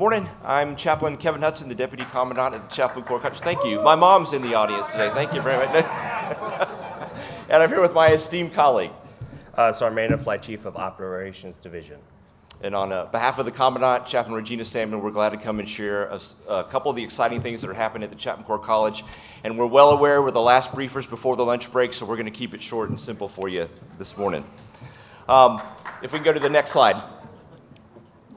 morning. I'm Chaplain Kevin Hudson, the Deputy Commandant at the Chaplain Corps College. Thank you. My mom's in the audience today. Thank you very much. And I'm here with my esteemed colleague. So I'm Marine Flight Chief of Operations Division. And on behalf of the Commandant, Chaplain Regina Salmon, we're glad to come and share a couple of the exciting things that are happening at the Chaplain Corps College. And we're well aware we're the last briefers before the lunch break, so we're going to keep it short and simple for you this morning. If we can go to the next slide.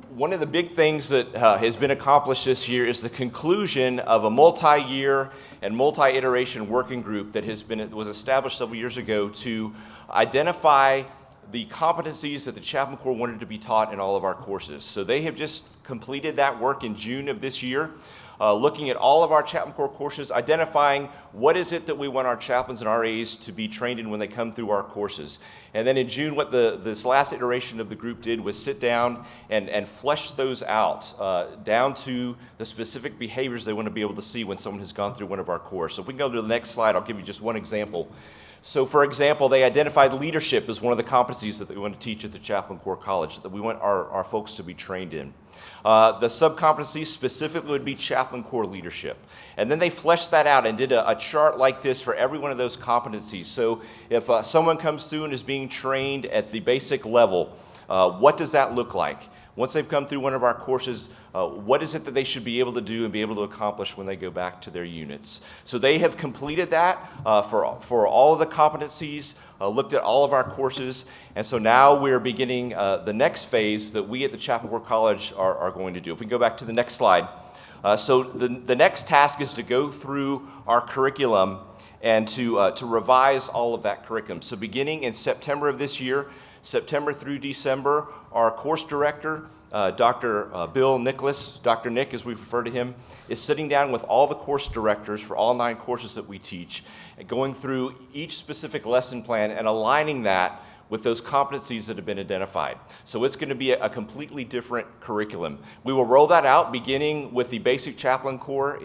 One of the big things that has been accomplished this year is the conclusion of a multi-year and multi-iteration working group that was established several years ago to identify the competencies that the Chaplain Corps wanted to be taught in all of our courses. So they have just completed that work in June of this year, looking at all of our Chaplain Corps courses, identifying what is it that we want our chaplains and RAs to be trained in when they come through our courses. And then in June, what this last iteration of the group did was sit down and flesh those out down to the specific behaviors they want to be able to see when someone has gone through one of our courses. So if we can go to the next slide, I'll give you just one example. So, for example, they identified leadership as one of the competencies that we want to teach at the Chaplain Corps College, that we want our folks to be trained in. The sub-competencies specifically would be Chaplain Corps leadership. And then they fleshed that out and did a chart like this for every one of those competencies. So if someone comes through and is being trained at the basic level, what does that look like? Once they've come through one of our courses, what is it that they should be able to do and be able to accomplish when they go back to their units? So they have completed that for all of the competencies, looked at all of our courses, and so now we're beginning the next phase that we at the Chaplain Corps College are going to do. If we can go back to the next slide. So the next task is to go through our curriculum and to revise all of that curriculum. So beginning in September of this year, September through December, our course director, Dr. Bill Nicholas, Dr. Nick as we refer to him, is sitting down with all the course directors for all 9 courses that we teach, and going through each specific lesson plan and aligning that with those competencies that have been identified. So it's going to be a completely different curriculum. We will roll that out beginning with the Basic Chaplain Corps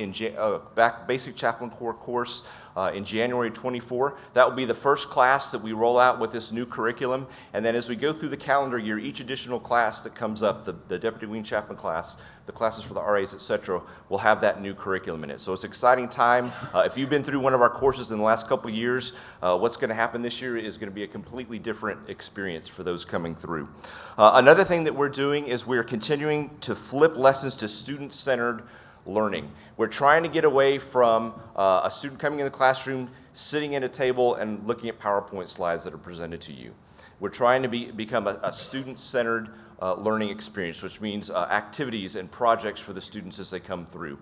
Basic Chaplain Corps course in January 24. That will be the first class that we roll out with this new curriculum. And then as we go through the calendar year, each additional class that comes up, the Deputy Wing Chaplain class, the classes for the RAs, etc., will have that new curriculum in it. So it's an exciting time. If you've been through one of our courses in the last couple of years, what's going to happen this year is going to be a completely different experience for those coming through. Another thing that we're doing is we're continuing to flip lessons to student-centered learning. We're trying to get away from a student coming in the classroom, sitting at a table and looking at PowerPoint slides that are presented to you. We're trying to become a student-centered learning experience, which means activities and projects for the students as they come through.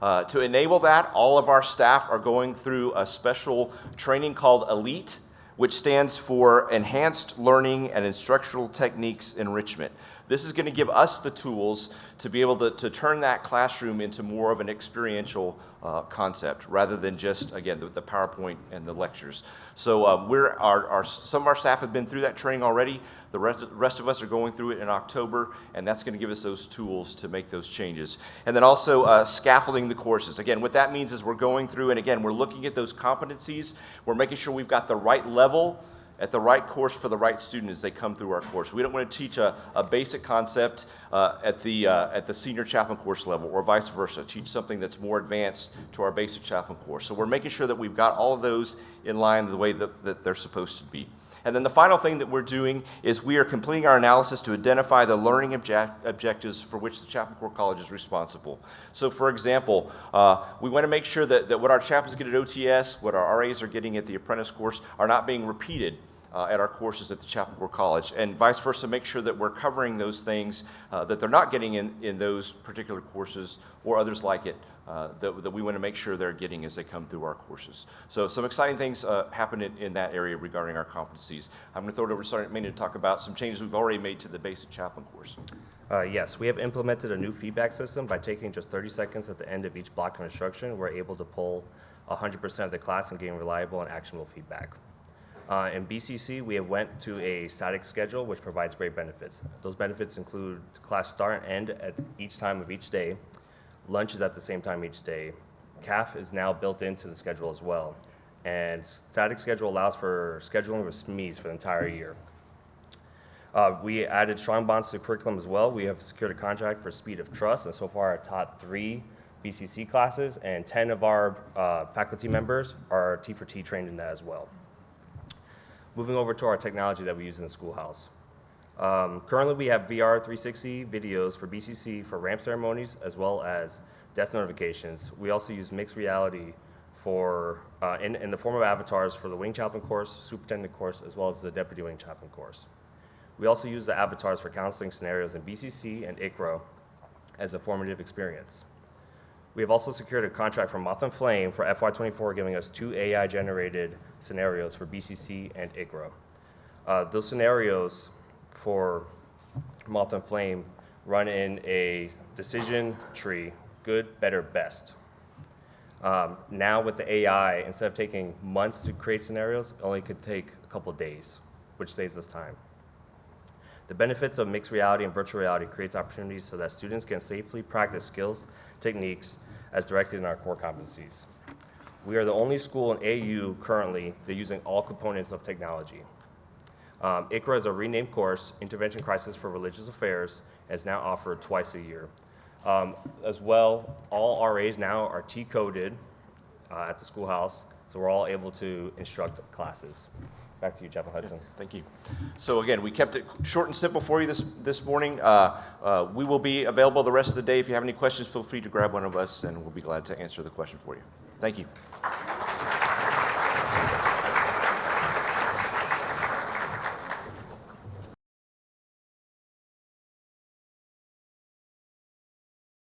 To enable that, all of our staff are going through a special training called ELITE, which stands for Enhanced Learning and Instructional Techniques Enrichment. This is going to give us the tools to be able to turn that classroom into more of an experiential concept rather than just, again, the PowerPoint and the lectures. So some of our staff have been through that training already. The rest of us are going through it in October, and that's going to give us those tools to make those changes. And then also scaffolding the courses. Again, what that means is we're going through, and again, we're looking at those competencies. We're making sure we've got the right level at the right course for the right student as they come through our course. We don't want to teach a basic concept at the senior chaplain course level or vice versa, teach something that's more advanced to our basic chaplain course. So we're making sure that we've got all of those in line the way that they're supposed to be. And then the final thing that we're doing is we are completing our analysis to identify the learning objectives for which the Chaplain Corps College is responsible. So for example, we want to make sure that what our chaplains get at OTS, what our RAs are getting at the apprentice course are not being repeated at our courses at the Chaplain Corps College, and vice versa, make sure that we're covering those things that they're not getting in those particular courses or others like it that we want to make sure they're getting as they come through our courses. So some exciting things happen in that area regarding our competencies. I'm going to throw it over to Sergeant Maynard to talk about some changes we've already made to the basic chaplain course. Yes, we have implemented a new feedback system. By taking just 30 seconds at the end of each block of instruction, we're able to pull 100% of the class and gain reliable and actionable feedback. In BCC, we have went to a static schedule, which provides great benefits. Those benefits include class start and end at each time of each day. Lunch is at the same time each day. CAF is now built into the schedule as well. And static schedule allows for scheduling with SMEs for the entire year. We added strong bonds to the curriculum as well. We have secured a contract for Speed of Trust, and so far I've taught 3 BCC classes, and 10 of our faculty members are T4T trained in that as well. Moving over to our technology that we use in the schoolhouse. Currently, we have VR 360 videos for BCC for ramp ceremonies as well as death notifications. We also use mixed reality for in the form of avatars for the wing chaplain course, superintendent course, as well as the deputy wing chaplain course. We also use the avatars for counseling scenarios in BCC and ICRO as a formative experience. We have also secured a contract from Moth and Flame for FY24, giving us 2 AI-generated scenarios for BCC and ICRO. Those scenarios for Moth and Flame run in a decision tree, good, better, best. Now with the AI, instead of taking months to create scenarios, it only could take a couple of days, which saves us time. The benefits of mixed reality and virtual reality creates opportunities so that students can safely practice skills, techniques, as directed in our core competencies. We are the only school in AU currently that using all components of technology. ICRA is a renamed course, Intervention Crisis for Religious Affairs, and is now offered twice a year. As well, all RAs now are T-coded at the schoolhouse, so we're all able to instruct classes. Back to you, Chaplain Hudson. Yeah, thank you. So again, we kept it short and simple for you this morning. We will be available the rest of the day. If you have any questions, feel free to grab one of us, and we'll be glad to answer the question for you. Thank you.